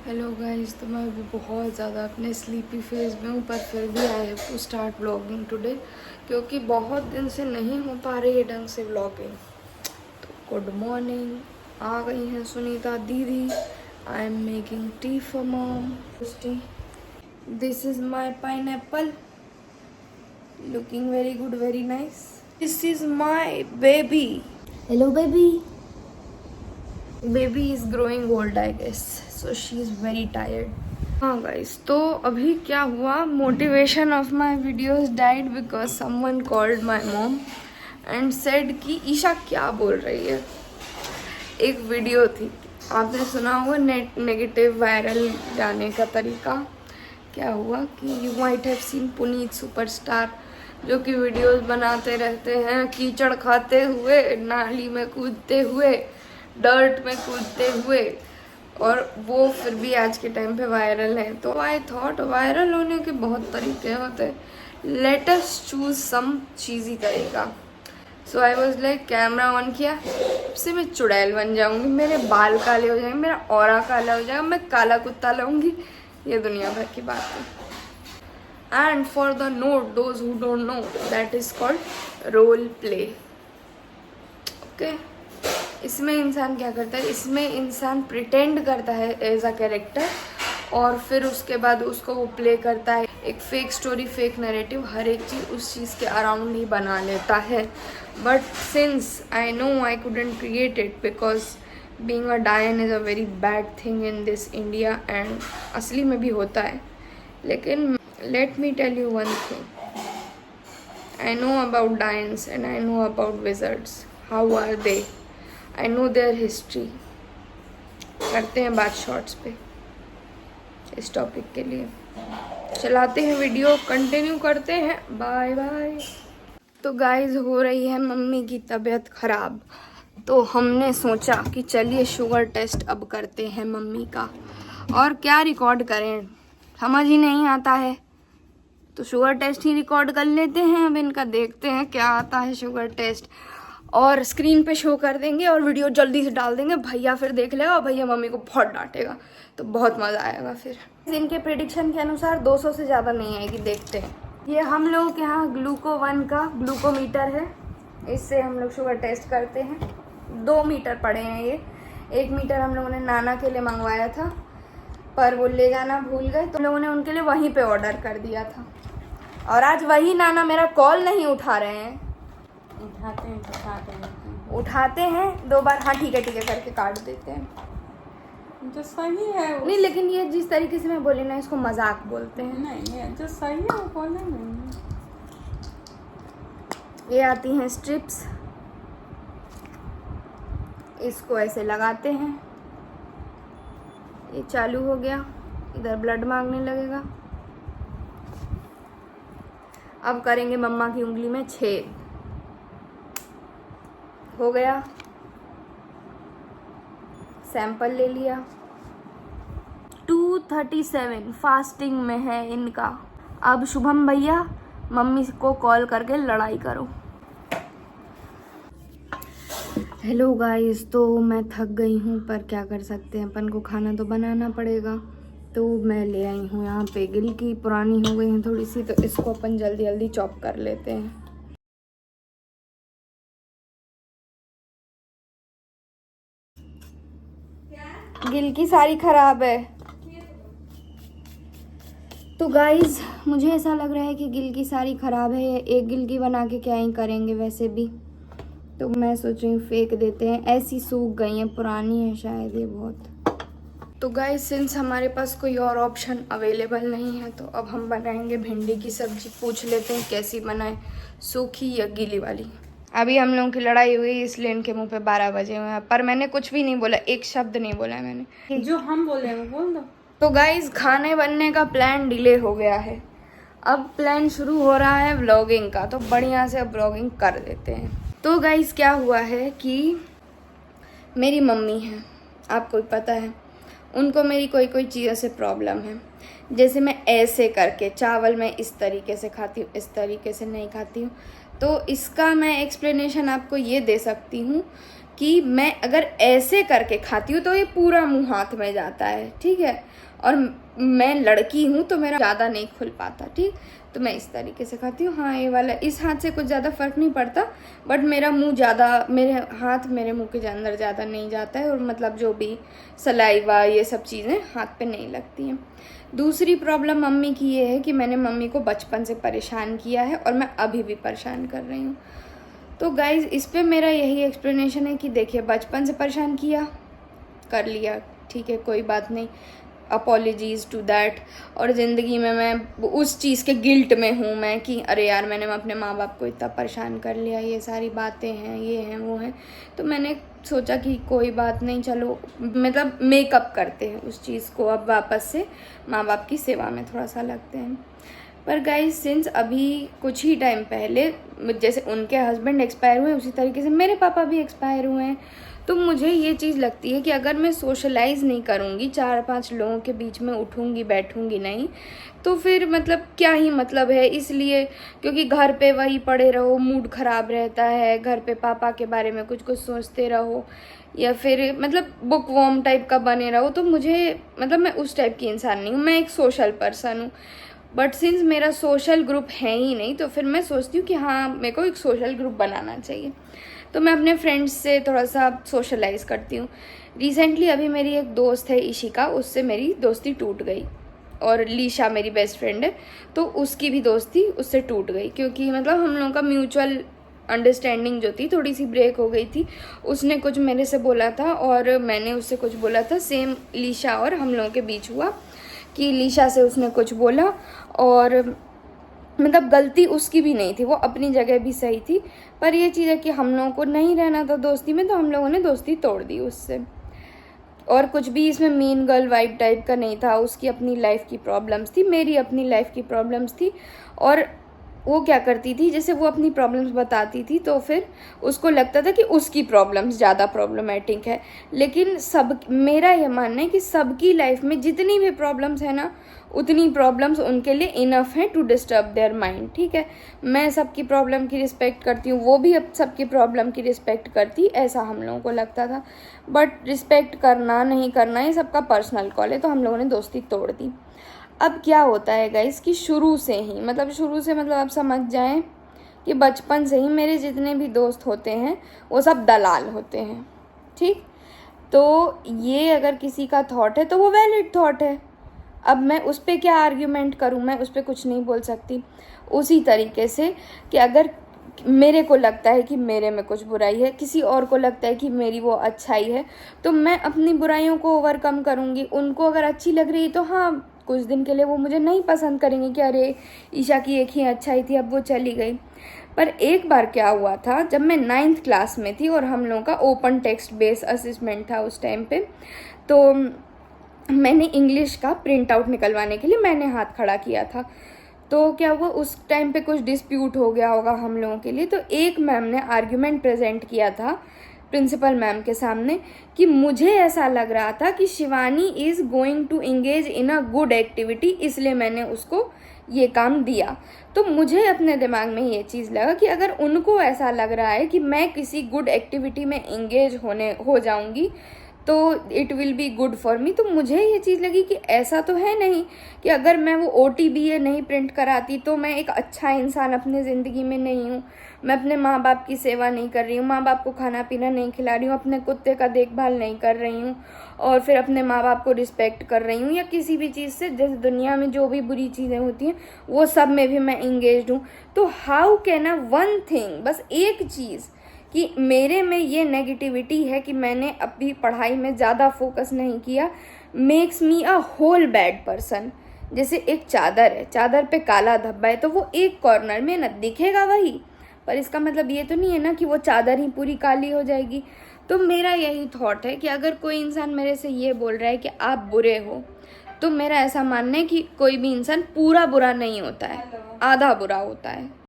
Hello guys, तो मैं अभी बहुत ज़्यादा अपने स्लीपी फेज में हूँ, पर फिर भी I have to start vlogging today क्योंकि बहुत दिन से नहीं हो पा रही है ढंग से व्लॉगिंग। तो गुड मॉर्निंग, आ गई हैं सुनीता दीदी। I am making tea for mom. This is my pineapple, looking very good, very nice. This is my baby. Hello baby. Baby is growing old I guess, so she is very tired. हाँ guys, तो अभी क्या हुआ, motivation of my videos died because someone called my mom and said कि ईशा क्या बोल रही है। एक वीडियो थी, आपने सुना होगा नेगेटिव वायरल जाने का तरीका। क्या हुआ कि you might have seen Puneet superstar, जो कि वीडियोस बनाते रहते हैं कीचड़ खाते हुए, नाली में कूदते हुए, डर्ट में कूदते हुए, और वो फिर भी आज के टाइम पे वायरल है। तो आई थॉट वायरल होने के बहुत तरीके होते हैं, let us choose some cheesy तरीका। So I was like, camera on किया, उससे मैं चुड़ैल बन जाऊंगी, मेरे बाल काले हो जाएंगे, मेरा ऑरा काला हो जाएगा, मैं काला कुत्ता लाऊंगी। ये दुनिया भर की बात है। And for the note those who don't know, that is called role play. Okay, इसमें इंसान क्या करता है, इसमें इंसान प्रिटेंड करता है एज अ कैरेक्टर, और फिर उसके बाद उसको वो प्ले करता है। एक फेक स्टोरी, फेक नैरेटिव, हर एक चीज़ उस चीज़ के अराउंड ही बना लेता है। But since I know I couldn't create it because being a डायन is a very bad thing in this India, and असली में भी होता है। लेकिन let me tell you one thing, I know about डायंस and I know about wizards, how are they, I know their history. करते हैं बात शॉर्ट्स पे इस टॉपिक के लिए, चलाते हैं वीडियो, कंटिन्यू करते हैं। Bye bye. तो गाइज, हो रही है मम्मी की तबीयत ख़राब, तो हमने सोचा कि चलिए शुगर टेस्ट अब करते हैं मम्मी का। और क्या रिकॉर्ड करें, समझ ही नहीं आता है, तो शुगर टेस्ट ही रिकॉर्ड कर लेते हैं। अब इनका देखते हैं क्या आता है शुगर टेस्ट, और स्क्रीन पे शो कर देंगे और वीडियो जल्दी से डाल देंगे। भैया फिर देख लेगा और भैया मम्मी को बहुत डांटेगा, तो बहुत मज़ा आएगा। फिर इनके प्रेडिक्शन के अनुसार 200 से ज़्यादा नहीं आएगी, देखते हैं। ये हम लोग के यहाँ ग्लूको1 का ग्लूकोमीटर है, इससे हम लोग शुगर टेस्ट करते हैं। 2 मीटर पड़े हैं ये। 1 मीटर हम लोगों ने नाना के लिए मंगवाया था, पर वो ले जाना भूल गए, तो हम लोगों ने उनके लिए वहीं पे ऑर्डर कर दिया था। और आज वही नाना मेरा कॉल नहीं उठा रहे हैं। उठाते हैं 2 बार, हाँ ठीक है करके काट देते हैं, जो सही है वो। नहीं, लेकिन ये जिस तरीके से मैं बोली ना, इसको मजाक बोलते हैं। नहीं, ये जो सही है वो बोले नहीं। ये आती हैं स्ट्रिप्स, इसको ऐसे लगाते हैं, ये चालू हो गया, इधर ब्लड मांगने लगेगा। अब करेंगे मम्मा की उंगली में छेद, हो गया। सैंपल ले लिया। 2:37 फास्टिंग में है इनका। अब शुभम भैया मम्मी को कॉल करके लड़ाई करो। हेलो गाइस, तो मैं थक गई हूँ, पर क्या कर सकते हैं, अपन को खाना तो बनाना पड़ेगा। तो मैं ले आई हूँ यहाँ पे गिलकी, पुरानी हो गई है थोड़ी सी, तो इसको अपन जल्दी जल्दी चॉप कर लेते हैं। गिलकी सारी खराब है। तो गाइस, मुझे ऐसा लग रहा है कि गिलकी सारी ख़राब है। एक गिलकी बना के क्या ही करेंगे वैसे भी, तो मैं सोच रही हूँ फेंक देते हैं, ऐसी सूख गई हैं, पुरानी है शायद ये बहुत। तो गाइस, सिंस हमारे पास कोई और ऑप्शन अवेलेबल नहीं है, तो अब हम बनाएंगे भिंडी की सब्जी। पूछ लेते हैं कैसी बनाएं, सूखी या गीली वाली। अभी हम लोगों की लड़ाई हुई, इसलिए इनके मुँह पे 12 बजे हुए हैं, पर मैंने कुछ भी नहीं बोला, एक शब्द नहीं बोला है मैंने। जो हम बोले वो बोल दो। तो गाइस, खाने बनने का प्लान डिले हो गया है, अब प्लान शुरू हो रहा है व्लॉगिंग का, तो बढ़िया से अब व्लॉगिंग कर देते हैं। तो गाइस, क्या हुआ है कि मेरी मम्मी है, आपको भी पता है, उनको मेरी कोई कोई चीज़ों से प्रॉब्लम है। जैसे मैं ऐसे करके चावल मैं इस तरीके से खाती हूँ, इस तरीके से नहीं खाती हूँ। तो इसका मैं एक्सप्लेनेशन आपको ये दे सकती हूँ कि मैं अगर ऐसे करके खाती हूँ तो ये पूरा मुंह हाथ में जाता है, ठीक है, और मैं लड़की हूँ तो मेरा ज़्यादा नहीं खुल पाता, ठीक, तो मैं इस तरीके से खाती हूँ। हाँ, ये वाला इस हाथ से कुछ ज़्यादा फ़र्क नहीं पड़ता, बट मेरा मुंह ज़्यादा, मेरे हाथ मेरे मुंह के अंदर ज़्यादा नहीं जाता है, और मतलब जो भी सलाइवा ये सब चीज़ें हाथ पे नहीं लगती हैं। दूसरी प्रॉब्लम मम्मी की ये है कि मैंने मम्मी को बचपन से परेशान किया है और मैं अभी भी परेशान कर रही हूँ। तो गाइज़ इस पे मेरा यही एक्सप्लेनेशन है कि देखिए, बचपन से परेशान किया, कर लिया, ठीक है, कोई बात नहीं, अपॉलॉजीज़ टू दैट। और ज़िंदगी में मैं उस चीज़ के गिल्ट में हूँ मैं कि अरे यार, मैंने अपने माँ बाप को इतना परेशान कर लिया, ये सारी बातें हैं, ये हैं, वो हैं। तो मैंने सोचा कि कोई बात नहीं, चलो मतलब मेकअप करते हैं उस चीज़ को, अब वापस से माँ बाप की सेवा में थोड़ा सा लगते हैं। पर गाइज सिंस अभी कुछ ही टाइम पहले जैसे उनके हस्बैंड एक्सपायर हुए, उसी तरीके से मेरे पापा भी एक्सपायर हुए हैं। तो मुझे ये चीज़ लगती है कि अगर मैं सोशलाइज़ नहीं करूँगी, 4-5 लोगों के बीच में उठूँगी बैठूँगी नहीं, तो फिर मतलब क्या ही मतलब है। इसलिए क्योंकि घर पे वही पड़े रहो, मूड ख़राब रहता है, घर पे पापा के बारे में कुछ कुछ सोचते रहो, या फिर मतलब बुक वॉर्म टाइप का बने रहो। तो मुझे मतलब मैं उस टाइप की इंसान नहीं हूँ, मैं एक सोशल पर्सन हूँ। बट सिंस मेरा सोशल ग्रुप है ही नहीं, तो फिर मैं सोचती हूँ कि हाँ, मेरे को एक सोशल ग्रुप बनाना चाहिए। तो मैं अपने फ्रेंड्स से थोड़ा सा सोशलाइज़ करती हूँ। रिसेंटली अभी मेरी एक दोस्त है इशिका, उससे मेरी दोस्ती टूट गई, और लीशा मेरी बेस्ट फ्रेंड है, तो उसकी भी दोस्ती उससे टूट गई, क्योंकि मतलब हम लोगों का म्यूचुअल अंडरस्टैंडिंग जो थी थोड़ी सी ब्रेक हो गई थी। उसने कुछ मेरे से बोला था और मैंने उससे कुछ बोला था, सेम लीशा और हम लोगों के बीच हुआ कि लीशा से उसने कुछ बोला, और मतलब गलती उसकी भी नहीं थी, वो अपनी जगह भी सही थी। पर ये चीज़ है कि हम लोगों को नहीं रहना था दोस्ती में, तो हम लोगों ने दोस्ती तोड़ दी उससे। और कुछ भी इसमें मीन गर्ल वाइब टाइप का नहीं था। उसकी अपनी लाइफ की प्रॉब्लम्स थी, मेरी अपनी लाइफ की प्रॉब्लम्स थी। और वो क्या करती थी, जैसे वो अपनी प्रॉब्लम्स बताती थी तो फिर उसको लगता था कि उसकी प्रॉब्लम्स ज़्यादा प्रॉब्लमेटिक है। लेकिन मेरा ये मानना है कि सबकी लाइफ में जितनी भी प्रॉब्लम्स है ना, उतनी प्रॉब्लम्स उनके लिए इनफ हैं टू डिस्टर्ब देयर माइंड, ठीक है। मैं सबकी प्रॉब्लम की रिस्पेक्ट करती हूँ, वो भी अब सबकी प्रॉब्लम की रिस्पेक्ट करती, ऐसा हम लोगों को लगता था। बट रिस्पेक्ट करना नहीं करना ये सबका पर्सनल कॉल है, तो हम लोगों ने दोस्ती तोड़ दी। अब क्या होता है गाइस कि शुरू से मतलब आप समझ जाएं कि बचपन से ही मेरे जितने भी दोस्त होते हैं वो सब दलाल होते हैं, ठीक। तो ये अगर किसी का थॉट है तो वो वैलिड थॉट है। अब मैं उस पर क्या आर्ग्यूमेंट करूं, मैं उस पर कुछ नहीं बोल सकती। उसी तरीके से कि अगर मेरे को लगता है कि मेरे में कुछ बुराई है, किसी और को लगता है कि मेरी वो अच्छाई है, तो मैं अपनी बुराइयों को ओवरकम करूँगी। उनको अगर अच्छी लग रही तो हाँ, कुछ दिन के लिए वो मुझे नहीं पसंद करेंगे कि अरे ईशा की एक ही अच्छाई थी, अब वो चली गई। पर एक बार क्या हुआ था, जब मैं 9th क्लास में थी और हम लोगों का ओपन टेक्स्ट बेस्ड असेसमेंट था उस टाइम पे, तो मैंने इंग्लिश का प्रिंट आउट निकलवाने के लिए मैंने हाथ खड़ा किया था। तो क्या हुआ, उस टाइम पे कुछ डिस्प्यूट हो गया होगा हम लोगों के लिए। तो एक मैम ने आर्ग्यूमेंट प्रेजेंट किया था प्रिंसिपल मैम के सामने कि मुझे ऐसा लग रहा था कि Shivani is going to engage in a good activity, इसलिए मैंने उसको ये काम दिया। तो मुझे अपने दिमाग में ये चीज़ लगा कि अगर उनको ऐसा लग रहा है कि मैं किसी गुड एक्टिविटी में इंगेज हो जाऊंगी तो it will be good for me. तो मुझे ये चीज़ लगी कि ऐसा तो है नहीं कि अगर मैं वो OTBA नहीं प्रिंट कराती तो मैं एक अच्छा इंसान अपने ज़िंदगी में नहीं हूँ। मैं अपने माँ बाप की सेवा नहीं कर रही हूँ, माँ बाप को खाना पीना नहीं खिला रही हूँ, अपने कुत्ते का देखभाल नहीं कर रही हूँ, और फिर अपने माँ बाप को रिस्पेक्ट कर रही हूँ, या किसी भी चीज़ से, जैसे दुनिया में जो भी बुरी चीज़ें होती हैं वो सब में भी मैं इंगेज हूँ। तो how can a one thing, बस एक चीज़ कि मेरे में ये नेगेटिविटी है कि मैंने अपनी पढ़ाई में ज़्यादा फोकस नहीं किया, makes me a whole bad person. जैसे एक चादर है, चादर पे काला धब्बा है, तो वो एक कॉर्नर में न दिखेगा वही, पर इसका मतलब ये तो नहीं है ना कि वो चादर ही पूरी काली हो जाएगी। तो मेरा यही थॉट है कि अगर कोई इंसान मेरे से ये बोल रहा है कि आप बुरे हो, तो मेरा ऐसा मानना है कि कोई भी इंसान पूरा बुरा नहीं होता है, आधा बुरा होता है।